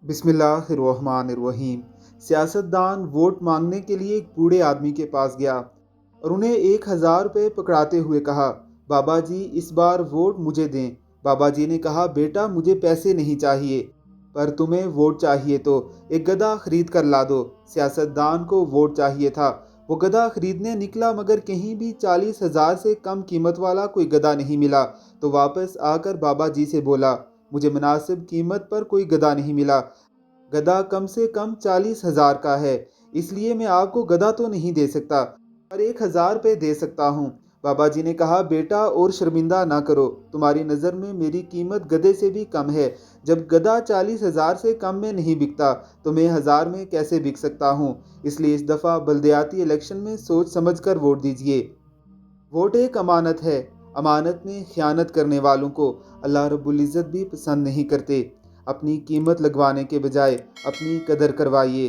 बिस्मिल्लाहिर्रहमानिर्रहीम। सियासतदान वोट मांगने के लिए एक बूढ़े आदमी के पास गया और उन्हें 1,000 रुपये पकड़ाते हुए कहा, बाबा जी इस बार वोट मुझे दें। बाबा जी ने कहा, बेटा मुझे पैसे नहीं चाहिए, पर तुम्हें वोट चाहिए तो एक गधा खरीद कर ला दो। सियासतदान को वोट चाहिए था। वो गधा खरीदने निकला, मगर कहीं भी 40,000 से कम कीमत वाला कोई गधा नहीं मिला। तो वापस आकर बाबा जी से बोला, मुझे मुनासिब कीमत पर कोई गधा नहीं मिला। गधा कम से कम 40,000 का है, इसलिए मैं आपको गधा तो नहीं दे सकता, पर 1,000 रुपये दे सकता हूँ। बाबा जी ने कहा, बेटा और शर्मिंदा ना करो, तुम्हारी नज़र में मेरी कीमत गधे से भी कम है। जब गधा 40,000 से कम में नहीं बिकता तो मैं 1,000 में कैसे बिक सकता हूँ। इसलिए इस दफ़ा बल्दियाती इलेक्शन में सोच समझ कर वोट दीजिए। वोट एक अमानत है। अमानत में खयानत करने वालों को अल्लाह रब्बुल इज़्ज़त भी पसंद नहीं करते। अपनी कीमत लगवाने के बजाय अपनी कदर करवाइए।